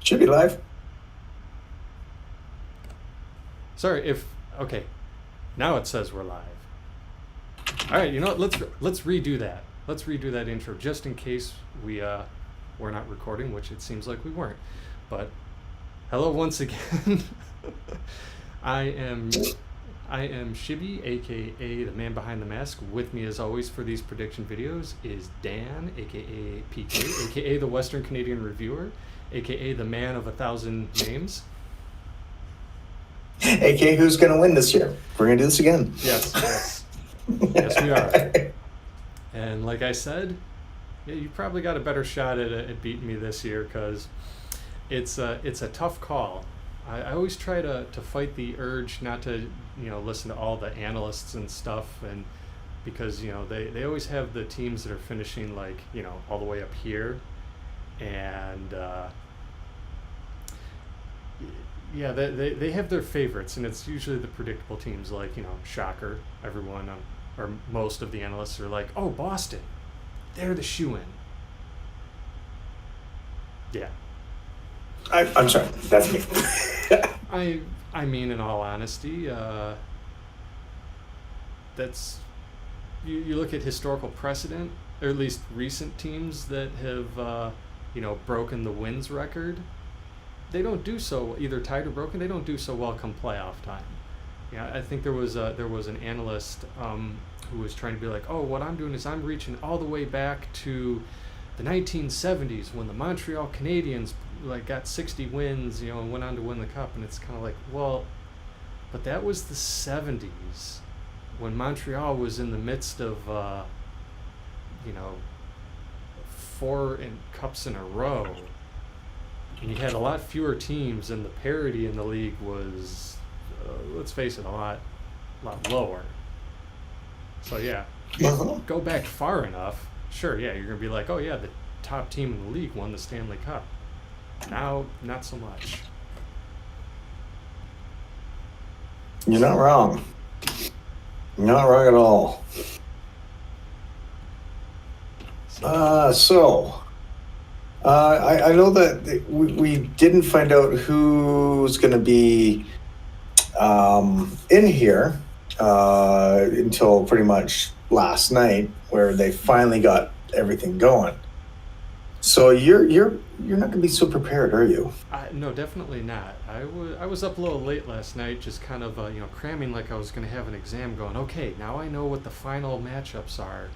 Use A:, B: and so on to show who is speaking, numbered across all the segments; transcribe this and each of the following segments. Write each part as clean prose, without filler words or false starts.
A: Should be live.
B: Sorry, okay. Now it says we're live. All right, you know what? Let's redo that. Let's redo that intro just in case we're not recording, which it seems like we weren't. But hello once again. I am Shibby, aka the man behind the mask. With me, as always, for these prediction videos is Dan, aka PK, aka the Western Canadian Reviewer, aka the man of 1,000 names.
A: AK, who's going to win this year? We're going to do this again.
B: Yes. Yes, we are. And like I said, yeah, you probably got a better shot at beating me this year because it's a tough call. I always try to fight the urge not to listen to all the analysts and stuff, and because they always have the teams that are finishing like all the way up here, and yeah, they have their favorites, and it's usually the predictable teams like shocker. Everyone or most of the analysts are like, oh, Boston, they're the shoe-in. Yeah.
A: I'm sorry, that's me.
B: I mean, in all honesty, that's you look at historical precedent, or at least recent teams that have broken the wins record. They don't do so, either tied or broken. They don't do so well come playoff time. Yeah, I think there was an analyst who was trying to be like, oh, what I'm doing is I'm reaching all the way back to the 1970s when the Montreal Canadiens got 60 wins, and went on to win the cup. And it's kind of like, well, but that was the 70s when Montreal was in the midst of 4 cups in a row. And you had a lot fewer teams, and the parity in the league was, let's face it, a lot lower. So yeah, go back far enough, sure, yeah, you're gonna be like, oh yeah, the top team in the league won the Stanley Cup. Now, not so much.
A: You're not wrong. You're not wrong at all. I know that we didn't find out who's going to be in here until pretty much last night, where they finally got everything going. So you're not going to be so prepared, are you?
B: No, definitely not. I was up a little late last night, just kind of cramming like I was going to have an exam. Going, okay, now I know what the final matchups are.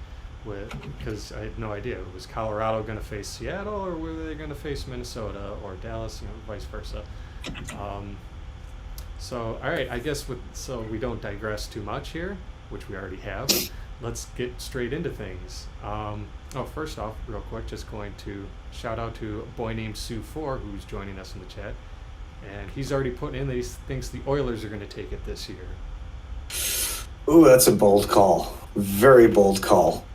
B: Because I had no idea. Was Colorado going to face Seattle, or were they going to face Minnesota or Dallas, vice versa. So, all right, I guess so we don't digress too much here, which we already have. Let's get straight into things. First off, real quick, just going to shout out to a boy named Sue4 who's joining us in the chat, and he's already put in that he thinks the Oilers are going to take it this year.
A: Ooh, that's a bold call. Very bold call.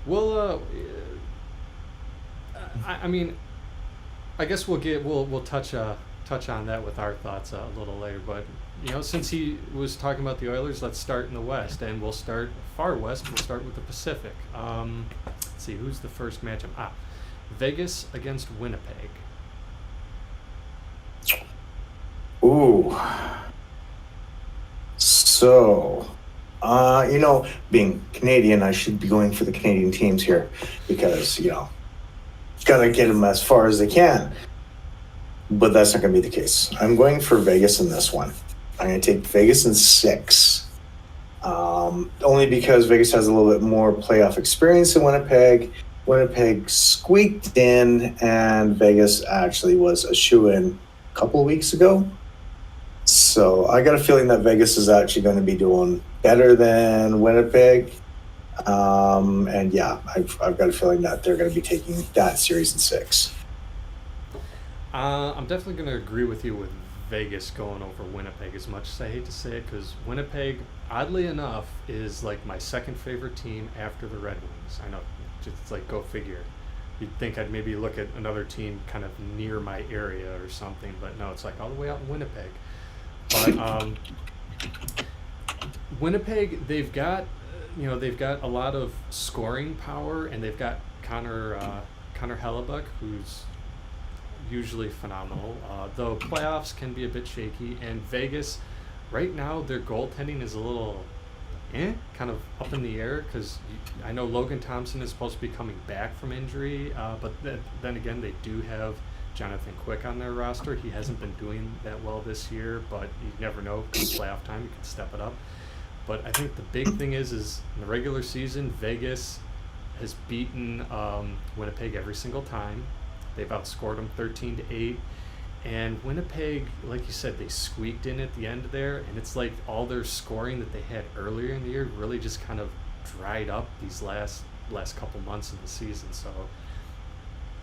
B: Well, I mean, I guess we'll touch on that with our thoughts a little later. But since he was talking about the Oilers, let's start in the West, and we'll start far west. We'll start with the Pacific. Let's see, who's the first matchup? Vegas against Winnipeg.
A: Ooh. So. Being Canadian, I should be going for the Canadian teams here because, got to get them as far as they can. But that's not going to be the case. I'm going for Vegas in this one. I'm going to take Vegas in 6. Only because Vegas has a little bit more playoff experience than Winnipeg. Winnipeg squeaked in, and Vegas actually was a shoo-in a couple of weeks ago. So I got a feeling that Vegas is actually going to be doing better than Winnipeg. And yeah, I've got a feeling that they're going to be taking that series in 6.
B: I'm definitely going to agree with you with Vegas going over Winnipeg, as much as I hate to say it, because Winnipeg, oddly enough, is like my second favorite team after the Red Wings. I know, just like go figure. You'd think I'd maybe look at another team kind of near my area or something, but no, it's like all the way out in Winnipeg. But Winnipeg, they've got a lot of scoring power, and they've got Connor Hellebuck, who's usually phenomenal. Though playoffs can be a bit shaky, and Vegas, right now, their goaltending is a little kind of up in the air because I know Logan Thompson is supposed to be coming back from injury, but then again, they do have Jonathan Quick on their roster. He hasn't been doing that well this year, but you never know. Come playoff time, you can step it up. But I think the big thing is in the regular season, Vegas has beaten Winnipeg every single time. They've outscored them 13-8. And Winnipeg, like you said, they squeaked in at the end there, and it's like all their scoring that they had earlier in the year really just kind of dried up these last couple months of the season. So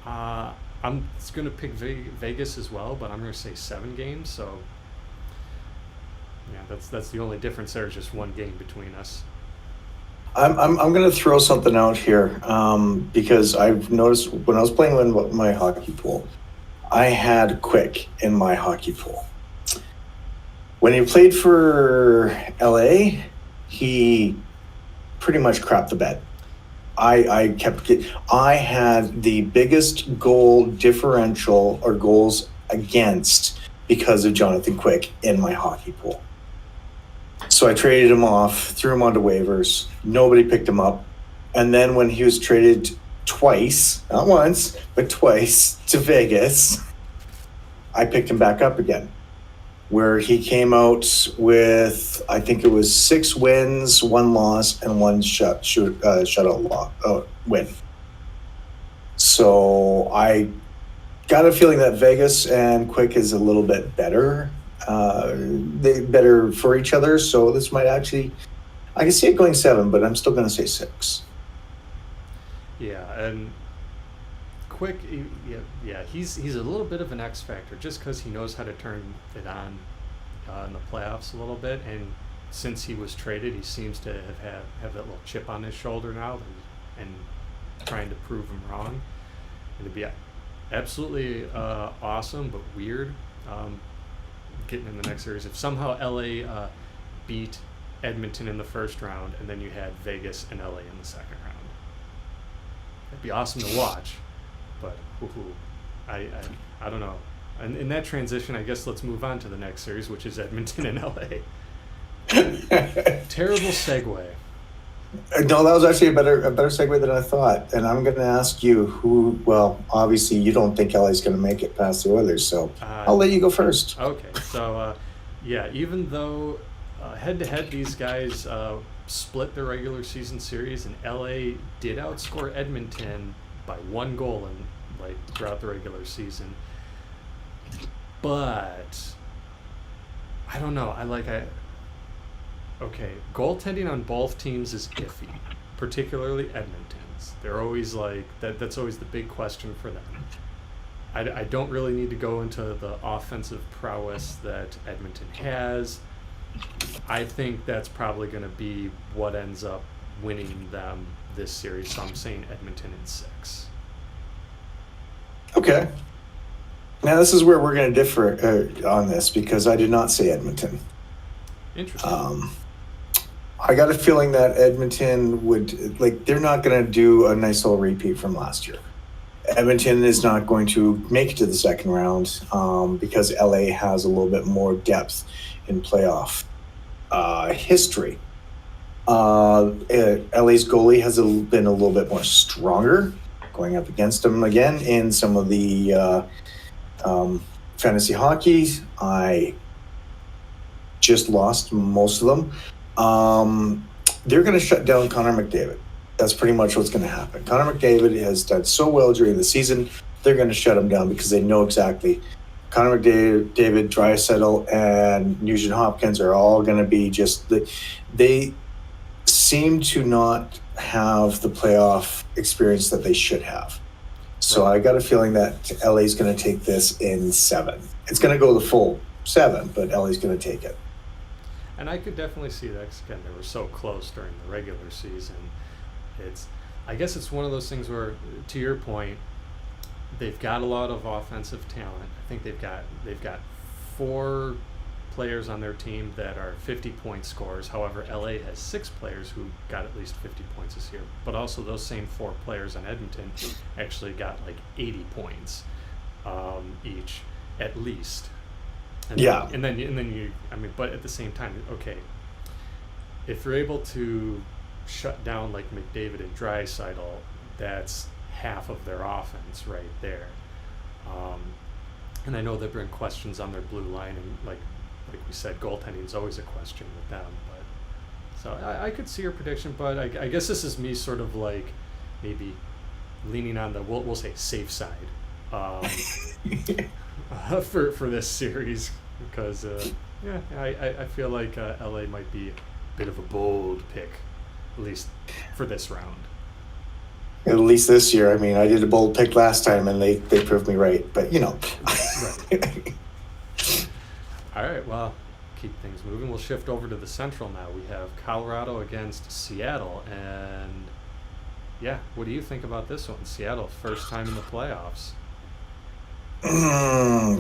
B: I'm going to pick Vegas as well, but I'm going to say 7 games. So yeah, that's the only difference there is just 1 game between us.
A: I'm going to throw something out here because I've noticed when I was playing in my hockey pool, I had Quick in my hockey pool. When he played for LA, he pretty much crapped the bed. I had the biggest goal differential or goals against because of Jonathan Quick in my hockey pool. So I traded him off, threw him onto waivers. Nobody picked him up. And then when he was traded twice, not once, but twice to Vegas, I picked him back up again, where he came out with, I think it was 6 wins, 1 loss, and 1 shutout win. So I got a feeling that Vegas and Quick is a little bit better. They better for each other. So this might actually, I can see it going 7, but I'm still going to say 6.
B: Yeah, and Quick, he's a little bit of an X factor just because he knows how to turn it on in the playoffs a little bit. And since he was traded, he seems to have that little chip on his shoulder now and trying to prove him wrong. And it'd be absolutely awesome, but weird getting in the next series. If somehow LA beat Edmonton in the first round and then you had Vegas and LA in the second round, it'd be awesome to watch. But I don't know. And in that transition, I guess let's move on to the next series, which is Edmonton and LA. Terrible segue.
A: No, that was actually a better segue than I thought. And I'm going to ask you who. Well, obviously you don't think LA's going to make it past the Oilers, so I'll let you go first.
B: Okay, so even though head-to-head these guys split their regular season series, and LA did outscore Edmonton by 1 goal throughout the regular season, but I don't know. Okay, goaltending on both teams is iffy, particularly Edmonton's. They're always like that. That's always the big question for them. I don't really need to go into the offensive prowess that Edmonton has. I think that's probably going to be what ends up winning them this series. So I'm saying Edmonton in 6.
A: Okay. Now this is where we're going to differ on this because I did not say Edmonton.
B: Interesting.
A: I got a feeling that Edmonton would, they're not going to do a nice little repeat from last year. Edmonton is not going to make it to the second round because LA has a little bit more depth in playoff history. LA's goalie has been a little bit more stronger going up against them again in some of the fantasy hockey. I just lost most of them. They're going to shut down Connor McDavid. That's pretty much what's going to happen. Connor McDavid has done so well during the season. They're going to shut him down because they know exactly Connor McDavid, Draisaitl, and Nugent Hopkins are all going to be just they seem to not have the playoff experience that they should have. So I got a feeling that LA's going to take this in 7. It's going to go the full 7, but LA's going to take it.
B: And I could definitely see that, 'cause again, they were so close during the regular season. I guess it's one of those things where, to your point, they've got a lot of offensive talent. I think they've got 4 players on their team that are 50-point scorers. However, LA has 6 players who got at least 50 points this year. But also those same 4 players on Edmonton actually got 80 points. each, at least. And
A: Yeah.
B: then you. I mean, but at the same time, okay, if you're able to shut down like McDavid and Draisaitl, that's half of their offense right there. And I know there have been questions on their blue line, and like we said, goaltending is always a question with them. But so I could see your prediction, but I guess this is me sort of like maybe leaning on the we'll say safe side for this series because I feel like LA might be a bit of a bold pick, at least for this round.
A: At least this year. I mean, I did a bold pick last time, and they proved me right. But
B: Right. All right. Well, keep things moving. We'll shift over to the Central now. We have Colorado against Seattle, and yeah, what do you think about this one? Seattle, first time in the playoffs.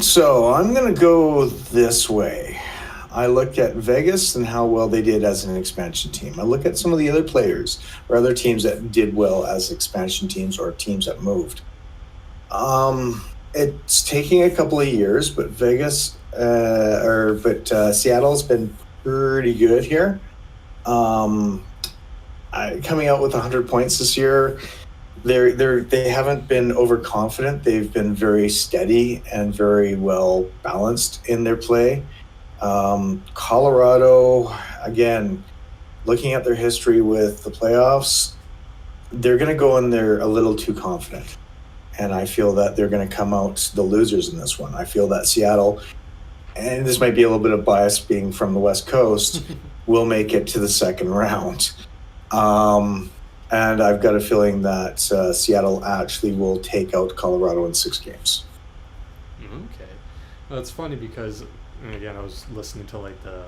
A: So I'm going to go this way. I look at Vegas and how well they did as an expansion team. I look at some of the other players or other teams that did well as expansion teams or teams that moved. It's taking a couple of years, but Seattle's been pretty good here. Coming out with 100 points this year. They haven't been overconfident. They've been very steady and very well balanced in their play. Colorado, again, looking at their history with the playoffs, they're going to go in there a little too confident. And I feel that they're going to come out the losers in this one. I feel that Seattle, and this might be a little bit of bias being from the West Coast, will make it to the second round. And I've got a feeling that Seattle actually will take out Colorado in 6 games.
B: Okay. Well, it's funny because, again, I was listening to like the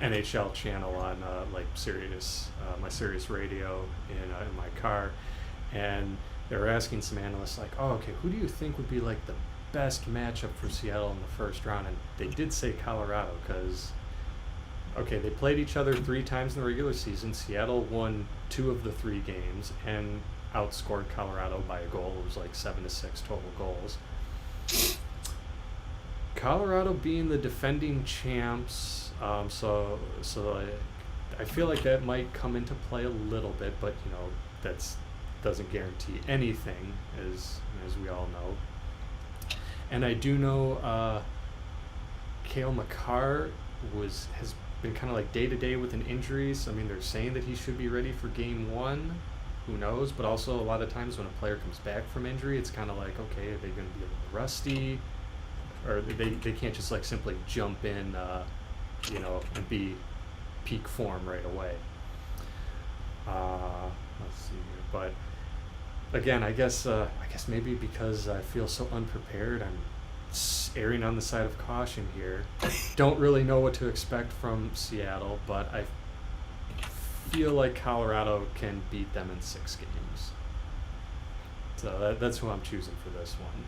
B: NHL channel on like Sirius, my Sirius radio in my car, and they were asking some analysts like, "Oh, okay, who do you think would be like the best matchup for Seattle in the first round?" And they did say Colorado because, okay, they played each other 3 times in the regular season. Seattle won 2 of the 3 games and outscored Colorado by a goal. It was like 7-6 total goals. Colorado being the defending champs, so I feel like that might come into play a little bit, but that's doesn't guarantee anything, as we all know. And I do know Cale Makar has been kind of like day to day with an injury. So I mean, they're saying that he should be ready for game 1. Who knows? But also a lot of times when a player comes back from injury, it's kind of like, okay, are they going to be a little rusty? Or they can't just like simply jump in, and be peak form right away. Let's see here, but again, I guess maybe because I feel so unprepared, I'm erring on the side of caution here. Don't really know what to expect from Seattle, but I feel like Colorado can beat them in 6 games. So that's who I'm choosing for this one.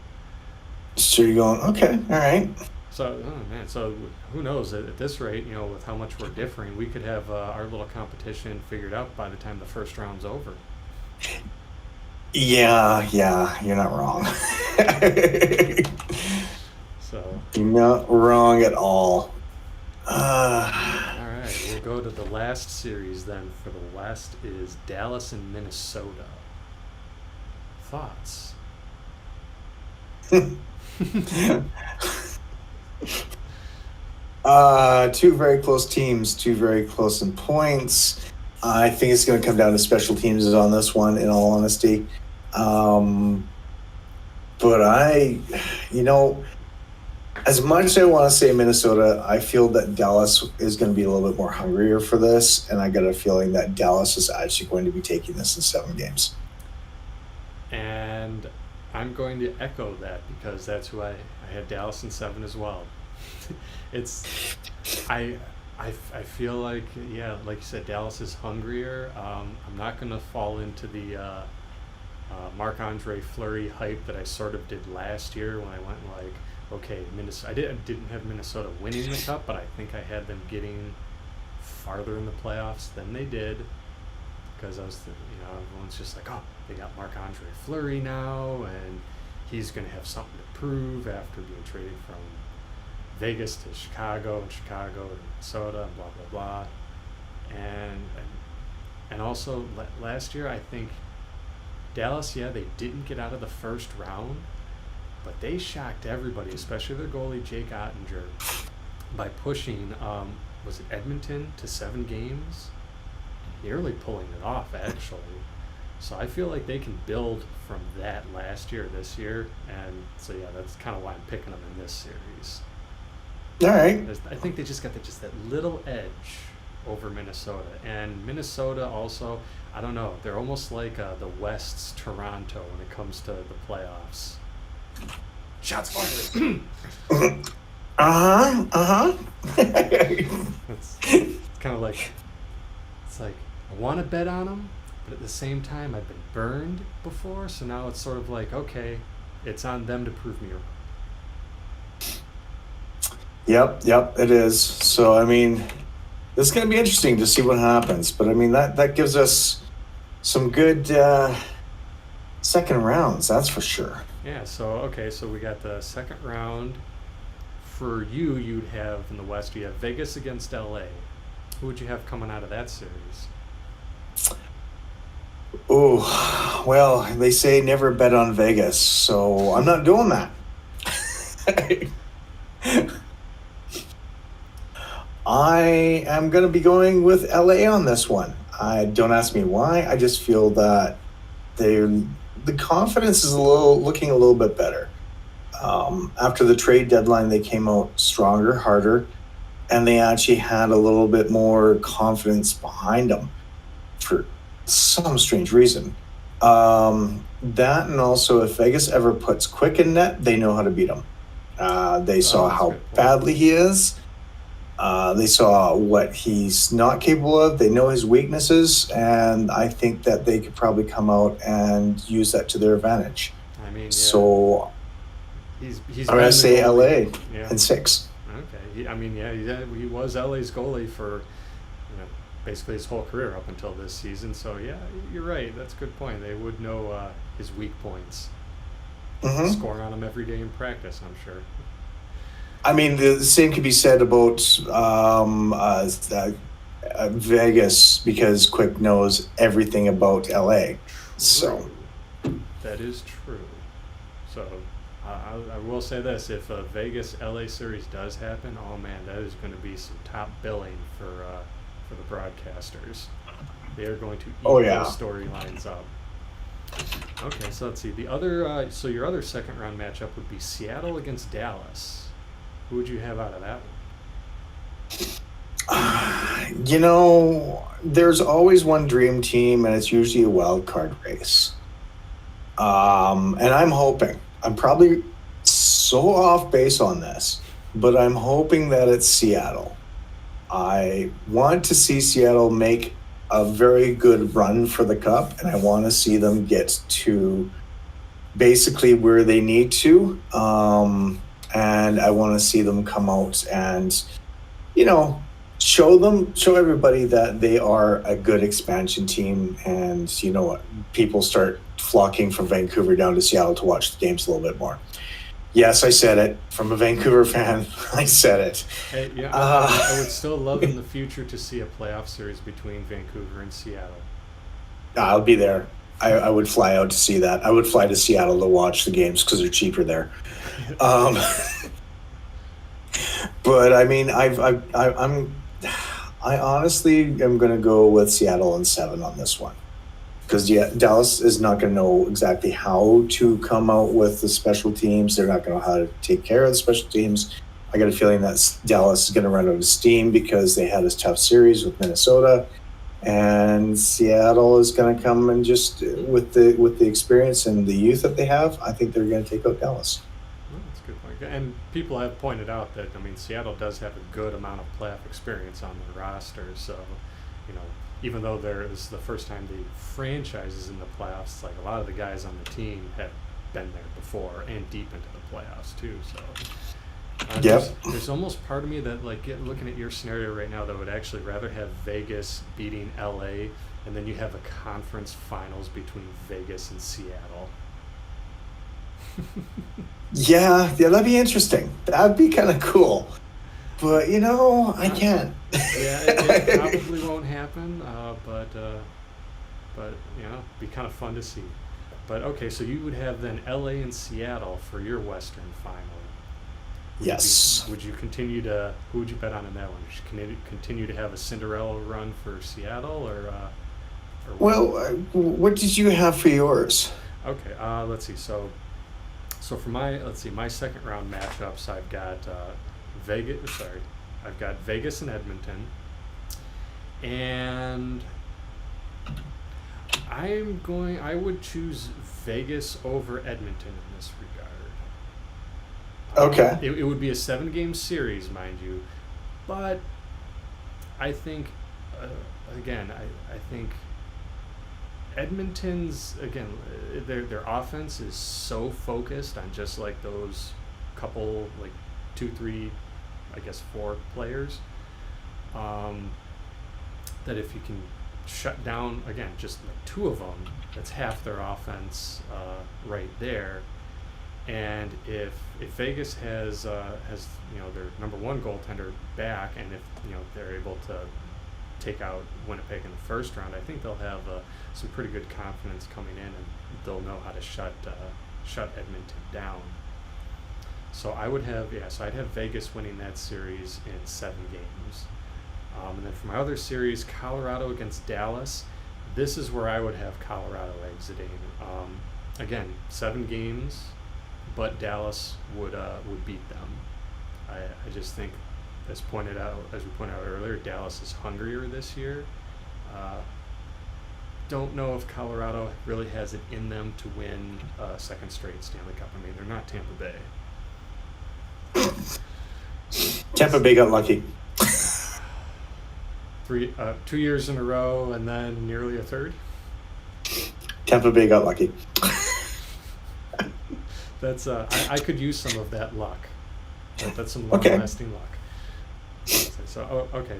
A: So you're going, okay, all right.
B: So, so who knows? At this rate, with how much we're differing, we could have our little competition figured out by the time the first round's over.
A: Yeah, you're not wrong.
B: So
A: you're not wrong at all.
B: All right, we'll go to the last series then. For the West is Dallas and Minnesota. Thoughts?
A: 2 very close teams, 2 very close in points. I think it's going to come down to special teams on this one, in all honesty. But as much as I want to say Minnesota, I feel that Dallas is going to be a little bit more hungrier for this, and I got a feeling that Dallas is actually going to be taking this in 7 games.
B: And I'm going to echo that because that's who I had Dallas in 7 as well. I feel like, like you said, Dallas is hungrier. I'm not going to fall into the Marc-Andre Fleury hype that I sort of did last year when I went like, okay, Minnesota. I didn't have Minnesota winning the cup, but I think I had them getting farther in the playoffs than they did because everyone's just like, oh, they got Marc-Andre Fleury now, and he's going to have something to prove after being traded from Vegas to Chicago and Chicago to Minnesota and blah blah blah. And also last year I think Dallas, yeah, they didn't get out of the first round, but they shocked everybody, especially their goalie Jake Ottinger, by pushing was it Edmonton to 7 games, nearly pulling it off actually. So I feel like they can build from that last year, this year, and so yeah, that's kind of why I'm picking them in this series.
A: All right.
B: I think they just got that little edge over Minnesota, and Minnesota also, I don't know, they're almost like the West's Toronto when it comes to the playoffs. Shots fired. It's kind of like, it's like I want to bet on them, but at the same time I've been burned before, so now it's sort of like, okay, it's on them to prove me wrong.
A: Yep, it is. So, I mean, this is going to be interesting to see what happens. But, I mean, that gives us some good second rounds, that's for sure.
B: Yeah, so we got the second round. For you, you'd have in the West, you have Vegas against LA. Who would you have coming out of that series?
A: Oh, well, they say never bet on Vegas, so I'm not doing that. I am going to be going with LA on this one. Don't ask me why. I just feel that the confidence is looking a little bit better. After the trade deadline, they came out stronger, harder, and they actually had a little bit more confidence behind them for some strange reason. That, and also if Vegas ever puts Quick in net, they know how to beat him. They saw how badly he is. They saw what he's not capable of. They know his weaknesses, and I think that they could probably come out and use that to their advantage.
B: I mean, yeah.
A: So
B: he's
A: I'm going to say LA
B: yeah.
A: and 6.
B: Okay. He was LA's goalie for basically his whole career up until this season. So, yeah, you're right. That's a good point. They would know his weak points.
A: Mm-hmm.
B: Score on him every day in practice, I'm sure.
A: I mean, the same could be said about Vegas, because Quick knows everything about LA.
B: True.
A: So
B: that is true. So I will say this: if a Vegas LA series does happen, oh man, that is going to be some top billing for the broadcasters. They are going to eat those storylines up. Okay, so let's see. The other, so your other second round matchup would be Seattle against Dallas. Who would you have out of that one?
A: There's always one dream team, and it's usually a wild card race. And I'm probably so off base on this, but I'm hoping that it's Seattle. I want to see Seattle make a very good run for the cup, and I want to see them get to basically where they need to. And I want to see them come out and, show everybody that they are a good expansion team. And people start flocking from Vancouver down to Seattle to watch the games a little bit more. Yes, I said it. From a Vancouver fan, I said it.
B: Hey, yeah, I would still love in the future to see a playoff series between Vancouver and Seattle.
A: I'll be there. I would fly out to see that. I would fly to Seattle to watch the games because they're cheaper there. But I mean, I honestly am going to go with Seattle and 7 on this one, because Dallas is not going to know exactly how to come out with the special teams. They're not going to know how to take care of the special teams. I got a feeling that Dallas is going to run out of steam because they had this tough series with Minnesota, and Seattle is going to come and just with the experience and the youth that they have, I think they're going to take out Dallas.
B: That's a good point. And people have pointed out that, Seattle does have a good amount of playoff experience on their roster. So, even though this is the first time the franchise is in the playoffs, it's like a lot of the guys on the team have been there before and deep into the playoffs too. So, there's almost part of me that, looking at your scenario right now, that would actually rather have Vegas beating LA, and then you have a conference finals between Vegas and Seattle.
A: Yeah, that'd be interesting. That'd be kind of cool. But I
B: Uh,
A: can't.
B: yeah, it probably won't happen, but be kind of fun to see. But okay, so you would have then LA and Seattle for your Western final. Would you be
A: Yes.
B: would you continue to who would you bet on in that one? Would you continue to have a Cinderella run for Seattle or what?
A: Well, what did you have for yours?
B: Okay, let's see. So for my let's see my second round matchups, I've got Vegas. Sorry, I've got Vegas and Edmonton, and I would choose Vegas over Edmonton in this regard.
A: Okay.
B: It would be a 7 game series, mind you, but I think, uh, again, I think Edmonton's, again, their offense is so focused on just like those couple, like two, three, I guess 4 players, um, that if you can shut down, again, just like 2 of them, that's half their offense right there. And if Vegas has their number one goaltender back, and if they're able to take out Winnipeg in the first round, I think they'll have some pretty good confidence coming in, and they'll know how to shut Edmonton down. So I would have so I'd have Vegas winning that series in 7 games. And then for my other series, Colorado against Dallas, this is where I would have Colorado exiting. Again, 7 games, but Dallas would beat them. I just think, as we pointed out earlier, Dallas is hungrier this year. Uh, don't know if Colorado really has it in them to win a second straight Stanley Cup. I mean, they're not Tampa Bay.
A: Tampa Bay got lucky.
B: 2 years in a row, and then nearly a third.
A: Tampa Bay got lucky.
B: That's I could use some of that luck. That's some
A: Okay.
B: long-lasting luck. So okay.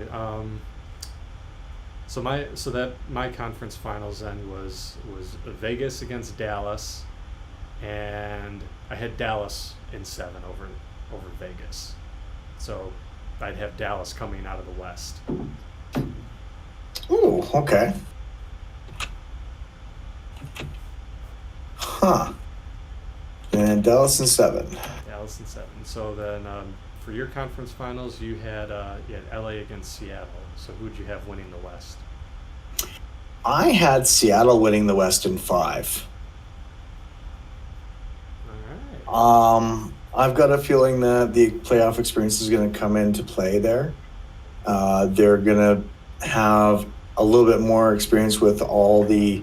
B: My conference finals then was Vegas against Dallas, and I had Dallas in 7 over Vegas. So I'd have Dallas coming out of the West.
A: Ooh, okay. Huh. And Dallas in 7.
B: Dallas in 7. So then for your conference finals, you had LA against Seattle. So who'd you have winning the West?
A: I had Seattle winning the West in 5.
B: All right.
A: I've got a feeling that the playoff experience is going to come into play there. They're going to have a little bit more experience with all the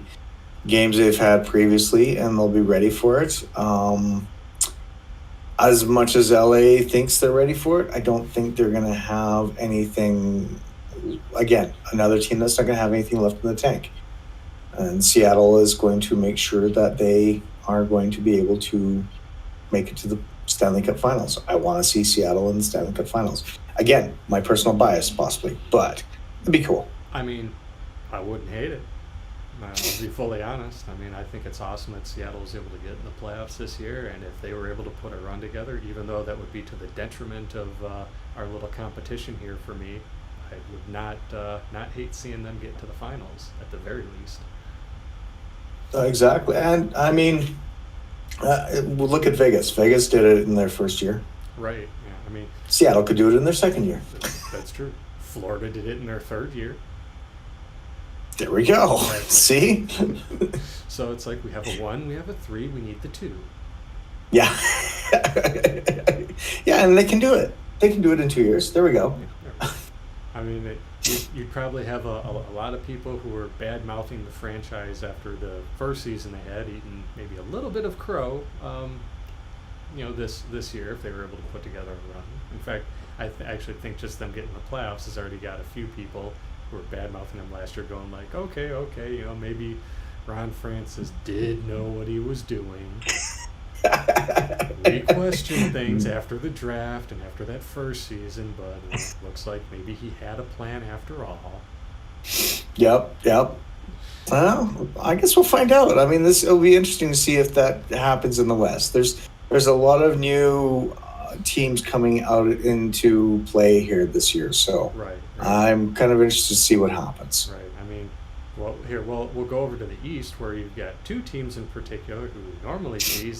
A: games they've had previously, and they'll be ready for it. As much as LA thinks they're ready for it, I don't think they're going to have anything. Again, another team that's not going to have anything left in the tank. And Seattle is going to make sure that they are going to be able to make it to the Stanley Cup Finals. I want to see Seattle in the Stanley Cup Finals. Again, my personal bias possibly, but it'd be cool.
B: I mean, I wouldn't hate it. I'll be fully honest. I mean, I think it's awesome that Seattle was able to get in the playoffs this year, and if they were able to put a run together, even though that would be to the detriment of our little competition here for me, I would not hate seeing them get to the finals at the very least.
A: Exactly. And I mean, look at Vegas. Vegas did it in their first year.
B: Right. Yeah. I mean,
A: Seattle could do it in their second year.
B: that's true. Florida did it in their third year.
A: There we go.
B: Right.
A: See?
B: So it's like we have a 1, we have a 3, we need the 2.
A: Yeah. Yeah, and they can do it. They can do it in 2 years. There we go.
B: Yeah, I mean, you'd probably have a lot of people who were bad mouthing the franchise after the first season they had, eating maybe a little bit of crow. This year, if they were able to put together a run. In fact, I actually think just them getting the playoffs has already got a few people who were bad mouthing him last year, going like, okay, maybe Ron Francis did know what he was doing. We questioned things after the draft and after that first season, but it looks like maybe he had a plan after all.
A: Yep. Well, I guess we'll find out. I mean, this it'll be interesting to see if that happens in the West. There's a lot of new teams coming out into play here this year, so
B: Right, right,
A: I'm kind of interested to see what happens.
B: right. I mean, well, here we'll go over to the East where you've got two teams in particular who normally see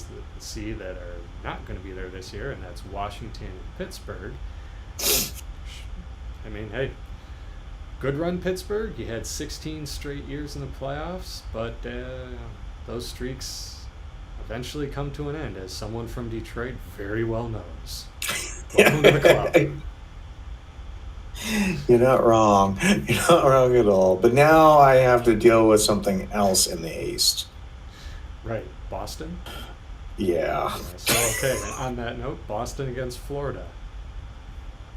B: that are not going to be there this year, and that's Washington and Pittsburgh. I mean, hey, good run, Pittsburgh. You had 16 straight years in the playoffs, but those streaks eventually come to an end, as someone from Detroit very well knows. Welcome to the club.
A: You're not wrong. You're not wrong at all. But now I have to deal with something else in the East.
B: Right, Boston.
A: Yeah.
B: Yeah, so okay, on that note, Boston against Florida.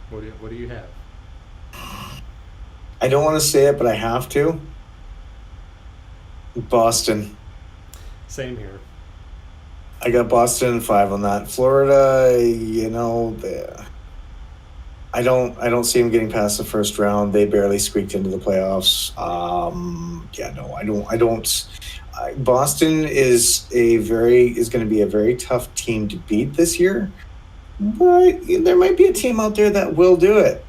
B: What do you have?
A: I don't want to say it, but I have to. Boston.
B: Same here.
A: I got Boston in 5 on that. Florida, I don't see them getting past the first round. They barely squeaked into the playoffs. Yeah, no, I don't. Boston is going to be a very tough team to beat this year, but there might be a team out there that will do it.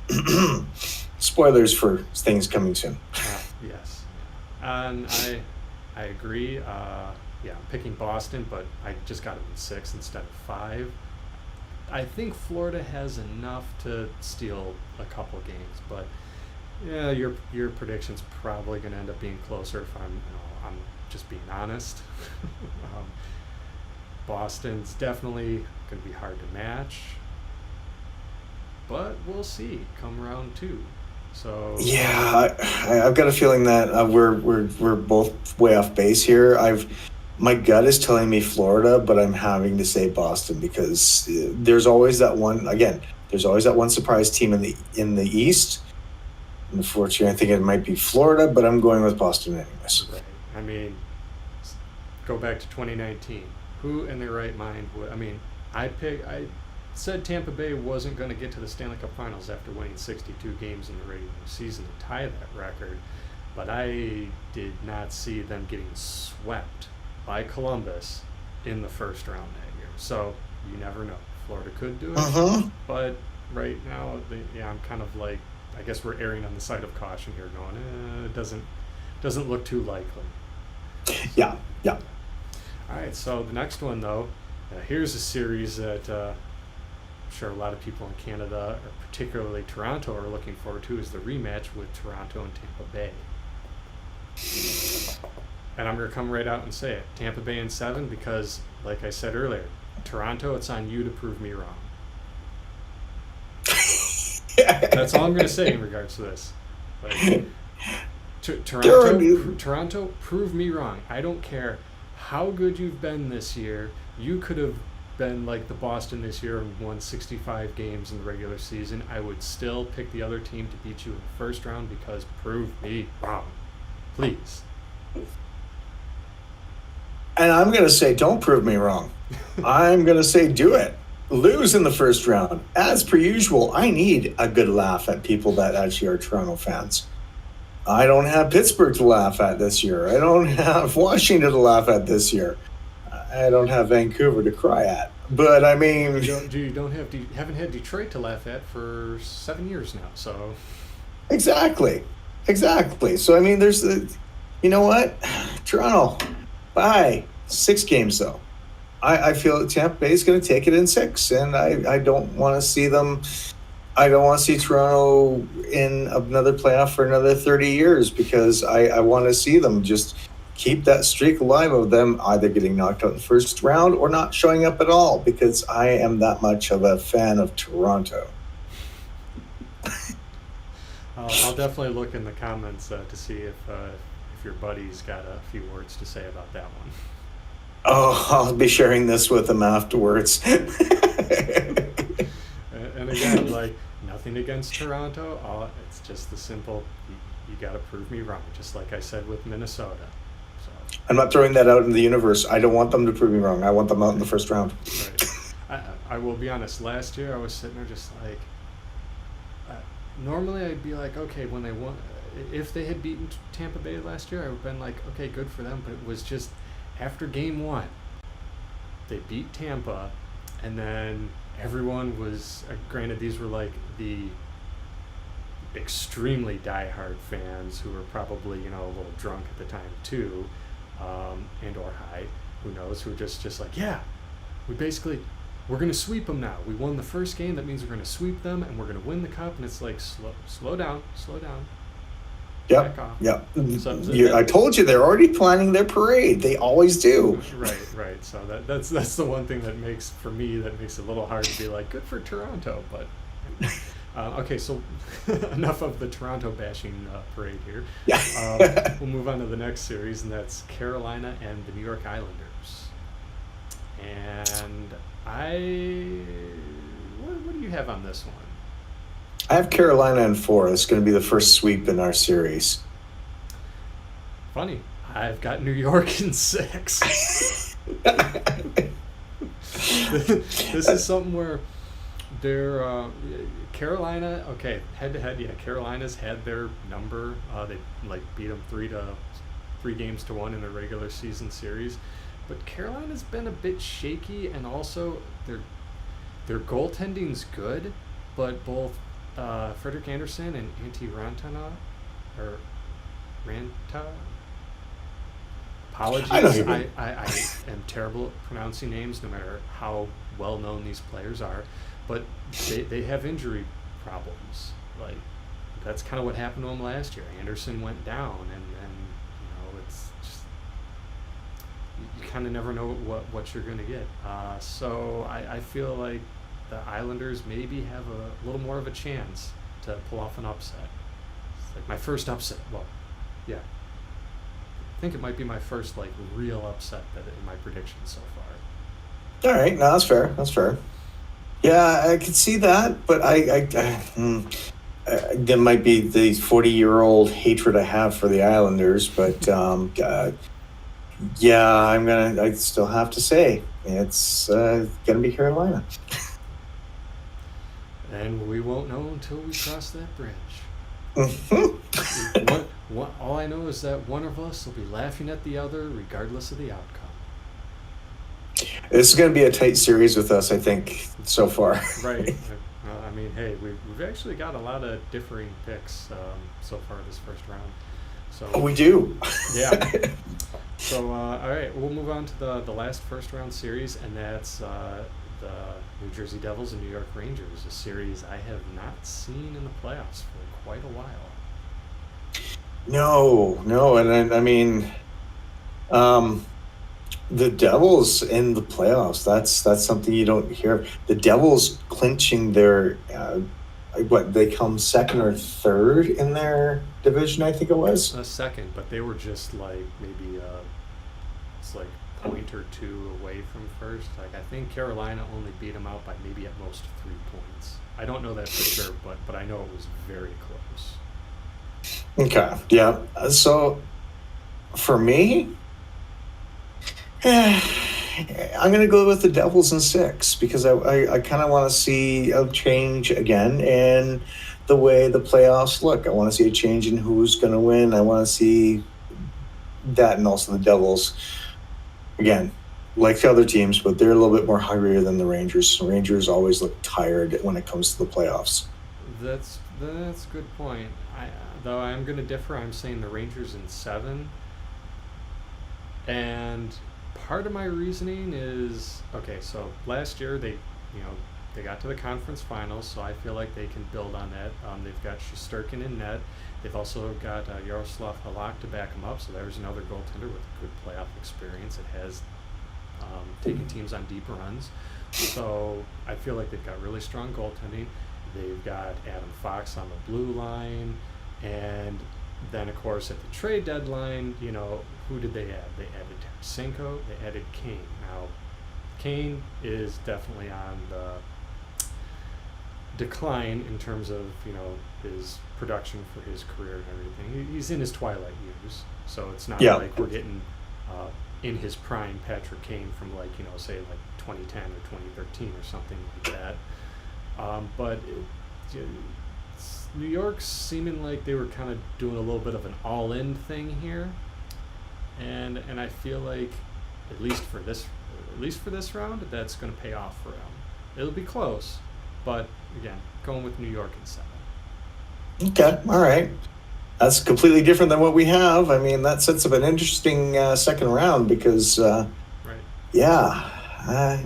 A: Spoilers for things coming soon.
B: Yes, and I agree. Yeah, I'm picking Boston, but I just got them in 6 instead of 5. I think Florida has enough to steal a couple games, but yeah, your prediction's probably going to end up being closer if I'm just being honest. um, Boston's definitely going to be hard to match, but we'll see come round 2. So
A: Yeah, I've got a feeling that we're both way off base here. My gut is telling me Florida, but I'm having to say Boston because there's always that one. Again, there's always that one surprise team in the East. Unfortunately, I think it might be Florida, but I'm going with Boston anyways.
B: right. I mean, go back to 2019. Who in their right mind would? I mean, I said Tampa Bay wasn't going to get to the Stanley Cup Finals after winning 62 games in the regular season to tie that record, but I did not see them getting swept by Columbus in the first round that year. So you never know. Florida could do it, but right now, I'm kind of like, I guess we're erring on the side of caution here, going, it doesn't look too likely.
A: Yeah, yeah.
B: All right, so the next one though, here's a series that I'm sure a lot of people in Canada, or particularly Toronto, are looking forward to, is the rematch with Toronto and Tampa Bay. And I'm going to come right out and say it. Tampa Bay in 7 because, like I said earlier, Toronto, it's on you to prove me wrong. That's all I'm going to say in regards to this. Like, Toronto, prove me wrong. I don't care how good you've been this year. You could have been like the Boston this year and won 65 games in the regular season. I would still pick the other team to beat you in the first round because prove me wrong. Please.
A: And I'm going to say, don't prove me wrong. I'm going to say, do it. Lose in the first round. As per usual, I need a good laugh at people that actually are Toronto fans. I don't have Pittsburgh to laugh at this year. I don't have Washington to laugh at this year. I don't have Vancouver to cry at. But I mean,
B: you haven't had Detroit to laugh at for 7 years now. So
A: exactly. So I mean, you know what, Toronto, bye. 6 games though. I feel that Tampa Bay is going to take it in 6, and I don't want to see them. I don't want to see Toronto in another playoff for another 30 years because I want to see them just keep that streak alive of them either getting knocked out in the first round or not showing up at all because I am that much of a fan of Toronto.
B: I'll definitely look in the comments to see if your buddy's got a few words to say about that one.
A: Oh, I'll be sharing this with them afterwards.
B: And again, like, nothing against Toronto. It's just the simple, you got to prove me wrong, just like I said with Minnesota. So
A: I'm not throwing that out in the universe. I don't want them to prove me wrong. I want them out in the first round.
B: Right. I will be honest. Last year, I was sitting there just like, normally I'd be like, okay, when they won, if they had beaten Tampa Bay last year, I would have been like, okay, good for them. But it was just after game one, they beat Tampa, and then everyone was, granted, these were like the extremely diehard fans who were probably, a little drunk at the time too, and or high, who knows, who were just like, yeah, we're going to sweep them now. We won the first game. That means we're going to sweep them, and we're going to win the cup. And it's like, slow down.
A: Yep.
B: Back off.
A: Yep.
B: So
A: I told you they're already planning their parade. They always do.
B: Right. So that's the one thing that makes it a little hard to be like, good for Toronto. But okay, so enough of the Toronto bashing parade here.
A: Yeah.
B: We'll move on to the next series, and that's Carolina and the New York Islanders. And what do you have on this one?
A: I have Carolina in 4. It's going to be the first sweep in our series.
B: Funny, I've got New York in 6. This is something where they're Carolina. Okay, head to head, yeah. Carolina's had their number. They beat them 3 games to 1 in the regular season series. But Carolina's been a bit shaky, and also their goaltending's good, but both Frederik Andersen and Antti Ranta, apologies, I am terrible at pronouncing names, no matter how well known these players are, but they have injury problems. Like, that's kind of what happened to them last year. Andersen went down, and it's just, you kind of never know what you're going to get. So I feel like the Islanders maybe have a little more of a chance to pull off an upset. It's like my first upset. Well, yeah. I think it might be my first real upset in my predictions so far.
A: All right, no, that's fair. That's fair. Yeah, I could see that, but there might be the 40-year-old hatred I have for the Islanders, but yeah, I still have to say it's gonna be Carolina.
B: And we won't know until we cross that bridge.
A: Mm-hmm.
B: All I know is that one of us will be laughing at the other regardless of the outcome.
A: This is going to be a tight series with us, I think, so far.
B: Right. I mean, hey, we've actually got a lot of differing picks so far this first round. So
A: we do.
B: Yeah. So, all right, we'll move on to the last first round series, and that's the New Jersey Devils and New York Rangers, a series I have not seen in the playoffs for quite a while.
A: No, and I mean, the Devils in the playoffs, that's something you don't hear. The Devils clinching their, they come second or third in their division, I think it was?
B: Second, but they were just maybe it's point or 2 away from first. I think Carolina only beat them out by maybe at most 3 points. I don't know that for sure, but I know it was very close.
A: Okay, yeah. So for me, I'm going to go with the Devils in 6 because I kind of want to see a change again in the way the playoffs look. I want to see a change in who's going to win. I want to see that, and also the Devils, again, like the other teams, but they're a little bit more hungrier than the Rangers. The Rangers always look tired when it comes to the playoffs.
B: That's a good point. Though I'm going to differ. I'm saying the Rangers in 7. And part of my reasoning is, okay, so last year they got to the conference finals, so I feel like they can build on that. They've got Shesterkin in net. They've also got Yaroslav Halak to back them up, so there's another goaltender with good playoff experience. It has taken teams on deep runs. So I feel like they've got really strong goaltending. They've got Adam Fox on the blue line. And then, of course, at the trade deadline, who did they add? They added Tarasenko. They added Kane. Now, Kane is definitely on the decline in terms of, his production for his career and everything. He's in his twilight years, so it's not like we're getting in his prime Patrick Kane from say 2010 or 2013 or something like that. But New York's seeming like they were kind of doing a little bit of an all-in thing here, and I feel like at least for this round, that's going to pay off for them. It'll be close, but again, going with New York in 7.
A: Okay, all right. That's completely different than what we have. I mean, that sets up an interesting second round because,
B: Right.
A: yeah,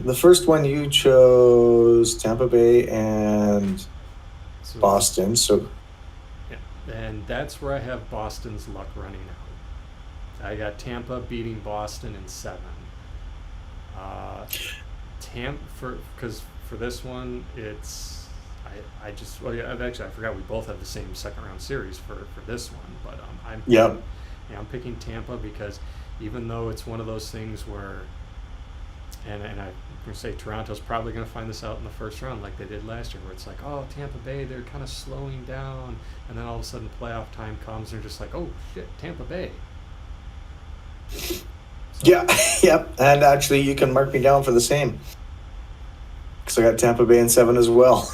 A: the first one you chose Tampa Bay and
B: So,
A: Boston. So,
B: yeah, and that's where I have Boston's luck running out. I got Tampa beating Boston in 7. Because for this one, it's I just well yeah actually I forgot we both have the same second round series for this one, but
A: yep.
B: I'm picking Tampa because even though it's one of those things where and I'm going to say Toronto's probably going to find this out in the first round like they did last year, where it's like, oh, Tampa Bay, they're kind of slowing down, and then all of a sudden playoff time comes and they're just like, oh shit, Tampa Bay. So,
A: Yeah, yep. And actually, you can mark me down for the same. Because I got Tampa Bay in 7 as well.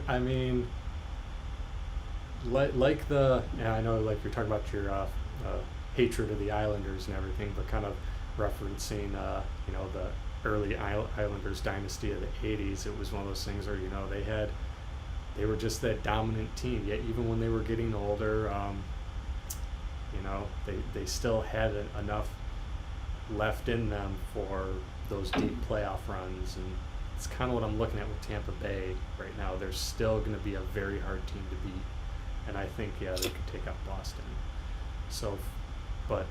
B: I mean, like I know like you're talking about your hatred of the Islanders and everything, but kind of referencing the early Islanders dynasty of the 80s. It was one of those things where they were just that dominant team. Yet even when they were getting older, they still had enough left in them for those deep playoff runs, and it's kind of what I'm looking at with Tampa Bay right now. They're still going to be a very hard team to beat, and I think they could take out Boston. So, but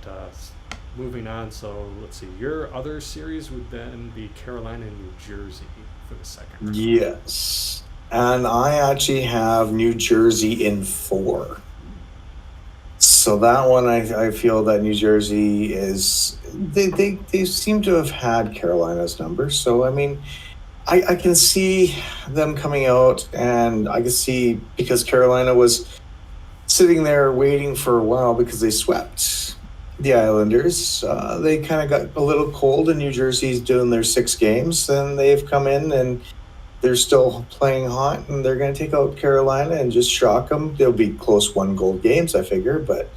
B: moving on. So let's see. Your other series would then be Carolina and New Jersey for the second round.
A: Yes. And I actually have New Jersey in 4. So that one, I feel that New Jersey is they seem to have had Carolina's number. So I mean, I can see them coming out, and I can see because Carolina was sitting there waiting for a while because they swept the Islanders. They kind of got a little cold, and New Jersey's doing their 6 games, and they've come in and they're still playing hot, and they're going to take out Carolina and just shock them. They'll be close 1-goal games, I figure, but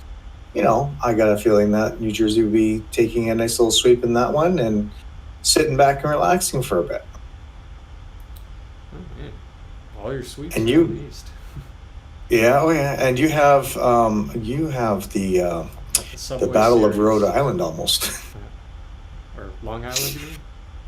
A: I got a feeling that New Jersey will be taking a nice little sweep in that one and sitting back and relaxing for a bit.
B: Oh, man. All your sweeps
A: And
B: are
A: you-
B: released.
A: Yeah, oh yeah, and you have the
B: Subway
A: Battle of
B: Series.
A: Rhode Island almost.
B: Or Long Island, you mean?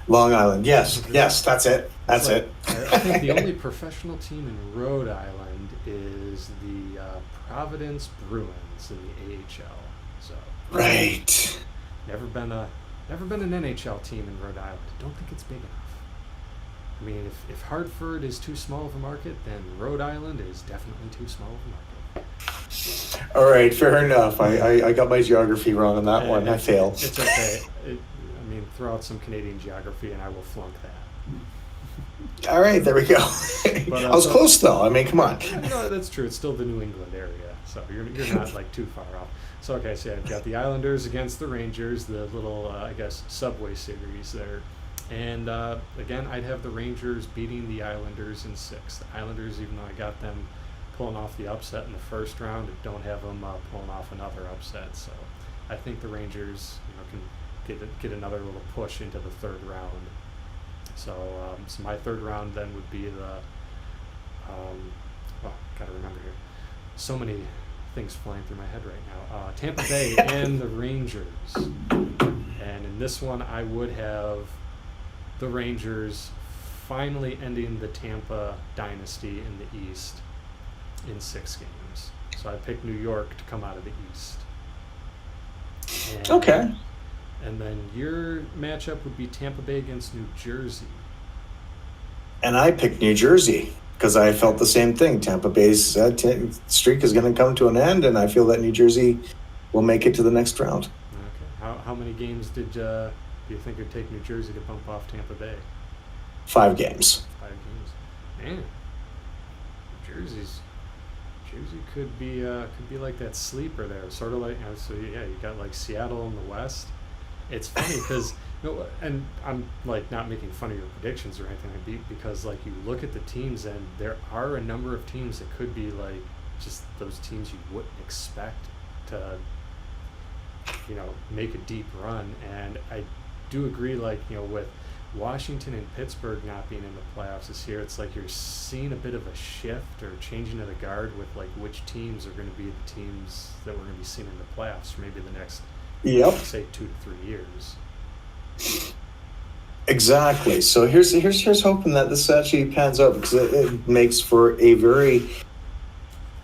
A: Long Island, yes, that's it. That's
B: It's
A: it.
B: I think the only professional team in Rhode Island is the Providence Bruins in the AHL. So
A: Right.
B: never been an NHL team in Rhode Island. I don't think it's big enough. I mean, if Hartford is too small of a market, then Rhode Island is definitely too small of a market.
A: All right, fair enough. I got my geography wrong on that one. I failed.
B: It's okay. Throw out some Canadian geography and I will flunk that.
A: All right, there we go.
B: But,
A: I was close though. I mean, come on.
B: No, that's true. It's still the New England area, so you're not like too far off. So okay, so I've got the Islanders against the Rangers, the little I guess Subway Series there, and again I'd have the Rangers beating the Islanders in 6. The Islanders, even though I got them pulling off the upset in the first round, I don't have them pulling off another upset. So I think the Rangers can get another little push into the third round. So my third round then would be the gotta remember here, so many things flying through my head right now. Tampa Bay and the Rangers, and in this one I would have the Rangers finally ending the Tampa dynasty in the East in 6 games. So I picked New York to come out of the East. And
A: Okay.
B: And then your matchup would be Tampa Bay against New Jersey.
A: And I picked New Jersey because I felt the same thing. Tampa Bay's streak is going to come to an end, and I feel that New Jersey will make it to the next round.
B: Okay. How many games do you think it would take New Jersey to bump off Tampa Bay?
A: 5 games.
B: 5 games. Man, Jersey could be like that sleeper there, sort of like so. Yeah, you got like Seattle in the West. It's funny because No, and I'm like not making fun of your predictions or anything like that, because like you look at the teams and there are a number of teams that could be like just those teams you wouldn't expect to, make a deep run. And I do agree, like, with Washington and Pittsburgh not being in the playoffs this year, it's like you're seeing a bit of a shift or changing of the guard with like which teams are going to be the teams that we're going to be seeing in the playoffs for maybe the next,
A: Yep.
B: say, 2 to 3 years.
A: Exactly. So here's hoping that this actually pans out, because it makes for a very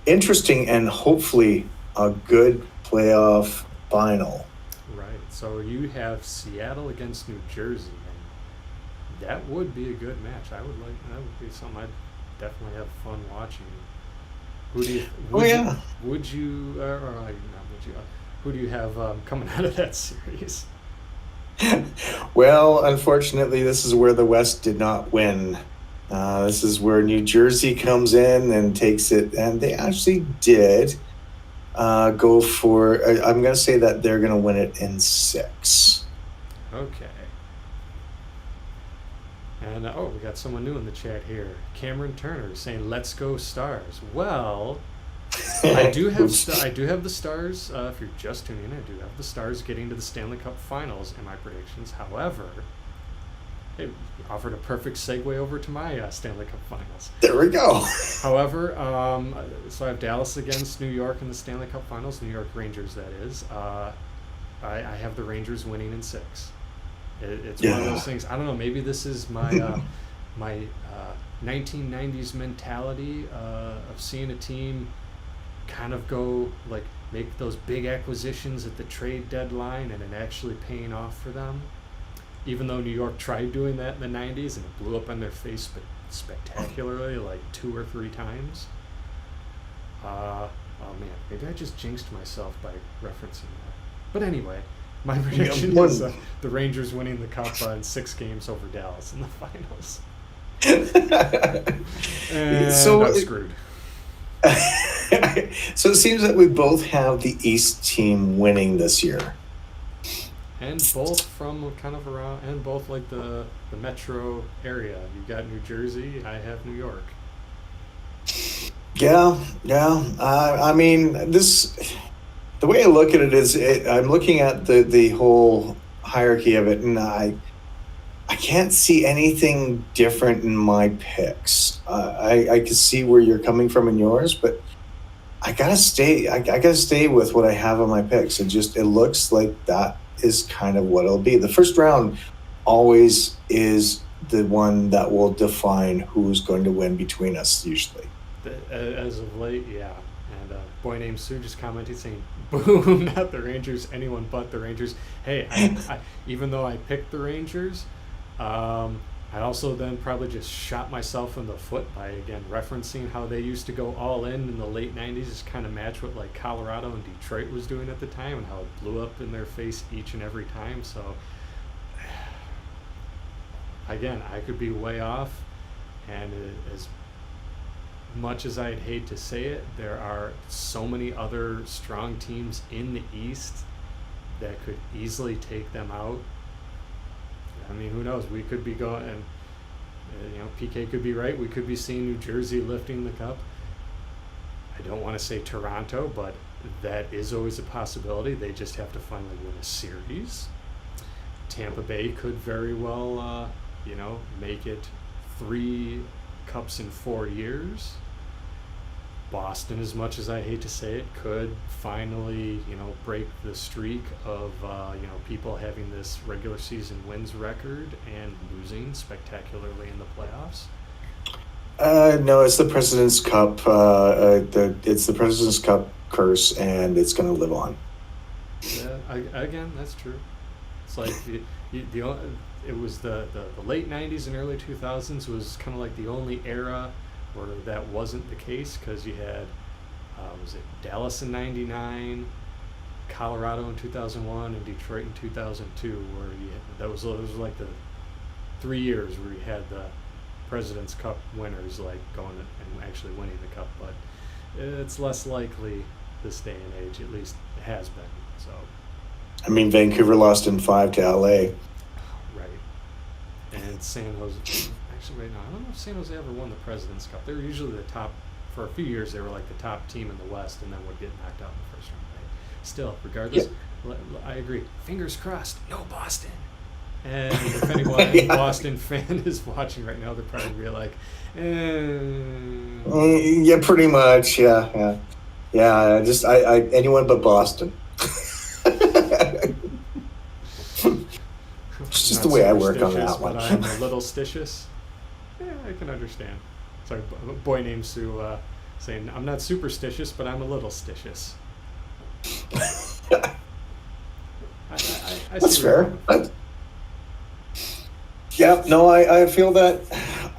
A: interesting and hopefully a good playoff final.
B: Right. So you have Seattle against New Jersey, and that would be a good match. That would be something I'd definitely have fun watching. Who do you? Would you? Or not would you? Who do you have coming out of that series?
A: Well, unfortunately, this is where the West did not win. This is where New Jersey comes in and takes it, and they actually did go for. I'm going to say that they're going to win it in 6.
B: Okay. And we got someone new in the chat here. Cameron Turner saying, "Let's go Stars." Well, I do have I do have the Stars. If you're just tuning in, I do have the Stars getting to the Stanley Cup Finals in my predictions. However, it offered a perfect segue over to my Stanley Cup Finals.
A: There we go.
B: However, so I have Dallas against New York in the Stanley Cup Finals. New York Rangers, that is. I have the Rangers winning in 6. It's one of those things. I don't know. Maybe this is my my 1990s mentality of seeing a team kind of go like make those big acquisitions at the trade deadline and it actually paying off for them. Even though New York tried doing that in the 90s and it blew up on their face spectacularly like 2 or 3 times. Oh man, maybe I just jinxed myself by referencing that. But anyway, my prediction is the Rangers winning the Cup in 6 games over Dallas in the finals. And
A: So
B: I'm screwed.
A: So it seems that we both have the East team winning this year.
B: And both from kind of around, and both like the metro area. You've got New Jersey, I have New York.
A: Yeah. I mean, the way I look at it is, I'm looking at the whole hierarchy of it, and I can't see anything different in my picks. I can see where you're coming from in yours, but I gotta stay with what I have on my picks. It looks like that is kind of what it'll be. The first round always is the one that will define who's going to win between us usually.
B: As of late, yeah. And a boy named Sue just commented saying, "Boom, not the Rangers, anyone but the Rangers." Hey, I even though I picked the Rangers, I also then probably just shot myself in the foot by, again, referencing how they used to go all in the late 90s, just kind of match what like Colorado and Detroit was doing at the time and how it blew up in their face each and every time. So, again, I could be way off, and as much as I'd hate to say it, there are so many other strong teams in the East that could easily take them out. I mean, who knows? We could be going, and PK could be right. We could be seeing New Jersey lifting the cup. I don't want to say Toronto, but that is always a possibility. They just have to finally win a series. Tampa Bay could very well, make it 3 cups in 4 years. Boston, as much as I hate to say it, could finally, break the streak of, people having this regular season wins record and losing spectacularly in the playoffs.
A: No, it's the President's Cup. It's the President's Cup curse, and it's going to live on.
B: Yeah, again, that's true. It's like it was the late 90s and early 2000s was kind of like the only era where that wasn't the case, because you had was it Dallas in '99, Colorado in 2001, and Detroit in 2002, where those were like the 3 years where you had the President's Cup winners like going and actually winning the cup. But it's less likely this day and age, at least it has been. So,
A: I mean, Vancouver lost in 5 to LA.
B: and San Jose. Actually, wait, no, I don't know if San Jose ever won the President's Cup. They were usually the top. For a few years, they were like the top team in the West, and then would get knocked out in the first round. Right? Still, regardless, I agree. Fingers crossed, no Boston. And if anyone
A: Yeah.
B: Boston fan is watching right now, they're probably be like,
A: Yeah, pretty much. Yeah. Just I anyone but Boston. It's just the
B: Not
A: way I work on
B: superstitious,
A: that one.
B: but I'm a little stitious. Yeah, I can understand. Sorry, a boy named Sue saying, I'm not superstitious, but I'm a little stitious. I
A: That's
B: see where you're
A: fair.
B: coming from.
A: Yeah, no, I feel that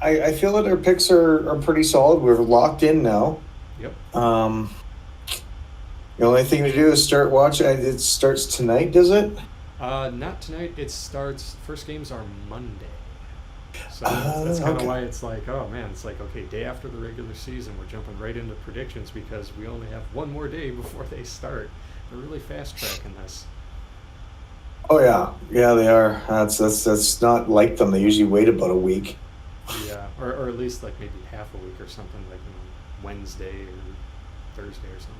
A: I feel that our picks are pretty solid. We're locked in now.
B: Yep.
A: The only thing to do is start watching. It starts tonight, does it?
B: Not tonight. It starts. First games are Monday. So that's kind of
A: Okay.
B: why it's like, oh man, it's like, okay, day after the regular season, we're jumping right into predictions because we only have one more day before they start. They're really fast tracking this.
A: Oh yeah, they are. That's not like them. They usually wait about a week.
B: Yeah, or at least like maybe half a week or something, like Wednesday or Thursday or something.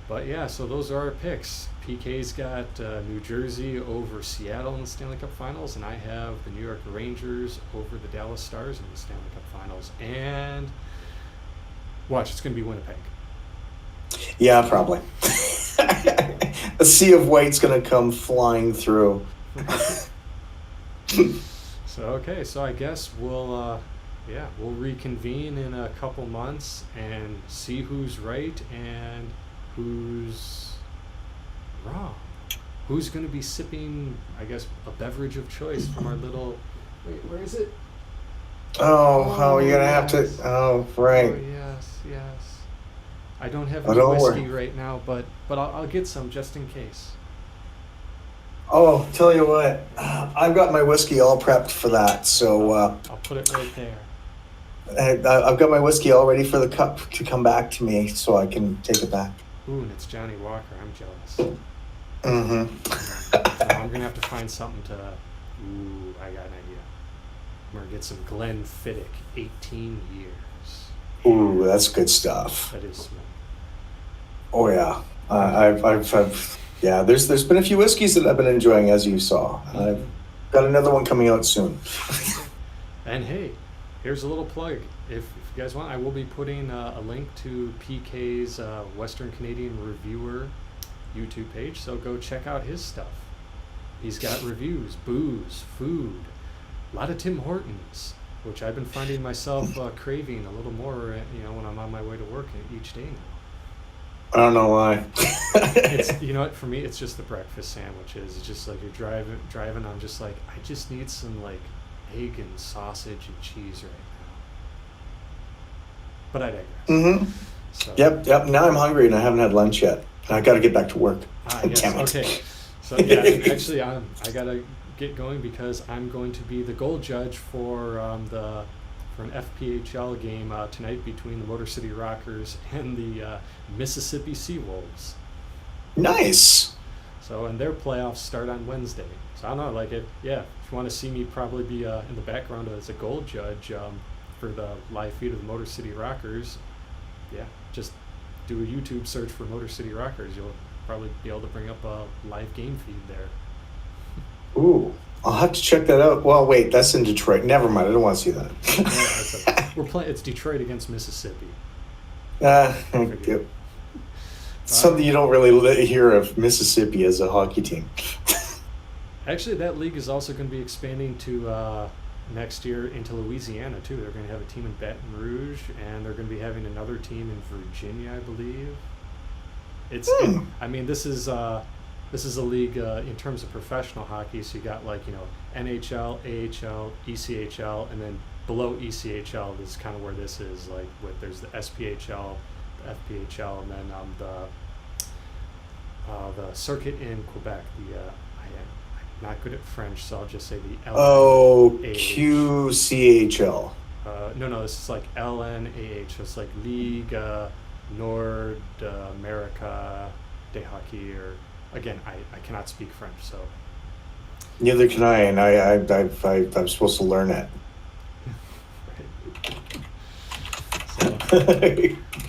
B: But yeah, so those are our picks. PK's got New Jersey over Seattle in the Stanley Cup Finals, and I have the New York Rangers over the Dallas Stars in the Stanley Cup Finals. And watch, it's going to be Winnipeg.
A: Yeah, probably. A sea of white's gonna come flying through.
B: So okay, so I guess we'll reconvene in a couple months and see who's right and who's wrong. Who's going to be sipping, I guess, a beverage of choice from our little. Wait, where is it?
A: Oh, you're gonna have to.
B: yes.
A: Oh, right.
B: Oh yes. I don't have
A: Oh,
B: any
A: don't
B: whiskey
A: worry.
B: right now, but I'll get some just in case.
A: Oh, tell you what, I've got my whiskey all prepped for that. So
B: I'll put it right there.
A: I've got my whiskey all ready for the cup to come back to me, so I can take it back.
B: Ooh, and it's Johnny Walker. I'm jealous.
A: Mm-hmm.
B: No, I'm gonna have to find something to. Ooh, I got an idea. I'm gonna get some Glenfiddich, 18 years.
A: Ooh, that's good stuff.
B: That is smooth.
A: Oh yeah, I've yeah. There's been a few whiskeys that I've been enjoying, as you saw. I've got another one coming out soon.
B: And hey, here's a little plug. If you guys want, I will be putting a link to PK's Western Canadian Reviewer YouTube page, so go check out his stuff. He's got reviews, booze, food, a lot of Tim Hortons, which I've been finding myself craving a little more, when I'm on my way to work each day now.
A: I don't know why.
B: It's what, for me it's just the breakfast sandwiches. It's just like you're driving. I'm just like, I just need some like egg and sausage and cheese right now. But I digress.
A: Mm-hmm.
B: So,
A: Yep. Now I'm hungry and I haven't had lunch yet. I got to get back to work.
B: Yes.
A: Damn it.
B: Okay. So yeah, and actually, I gotta get going because I'm going to be the goal judge for an FPHL game tonight between the Motor City Rockers and the Mississippi Seawolves.
A: Nice.
B: So, and their playoffs start on Wednesday. So I don't know, like if you want to see me probably be in the background as a goal judge for the live feed of the Motor City Rockers, yeah, just do a YouTube search for Motor City Rockers. You'll probably be able to bring up a live game feed there.
A: Ooh, I'll have to check that out. Well, wait, that's in Detroit. Never mind. I don't want to see that.
B: Yeah, we're playing. It's Detroit against Mississippi.
A: Yep. Something you don't really hear of Mississippi as a hockey team.
B: Actually, that league is also going to be expanding to next year into Louisiana too. They're going to have a team in Baton Rouge, and they're going to be having another team in Virginia, I believe. I mean, this is a league in terms of professional hockey. So you got NHL, AHL, ECHL, and then below ECHL is kind of where this is. Like there's the SPHL, the FPHL, and then the circuit in Quebec. I'm not good at French, so I'll just say the LNAH.
A: Oh, QCHL.
B: No, this is like LNAH. So it's like Ligue Nord America de Hockey, or again, I cannot speak French, so
A: Neither can I, and I'm supposed to learn it.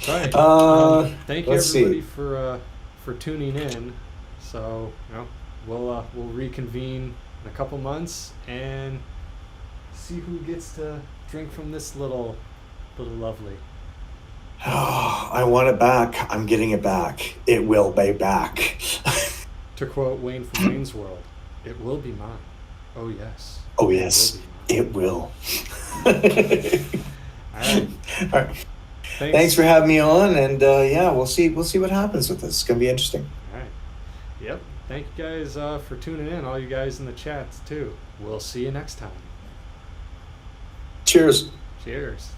B: Right. So, all right. Thank you
A: Let's
B: everybody
A: see.
B: for tuning in. So we'll reconvene in a couple months and see who gets to drink from this little lovely.
A: I want it back. I'm getting it back. It will be back.
B: To quote Wayne from Wayne's World, "It will be mine." Oh yes.
A: Oh yes,
B: It will
A: it will.
B: be mine. All right.
A: All right.
B: Thanks.
A: Thanks for having me on, and yeah, we'll see what happens with this. It's gonna be interesting.
B: All right. Yep. Thank you guys for tuning in. All you guys in the chats too. We'll see you next time.
A: Cheers.
B: Cheers.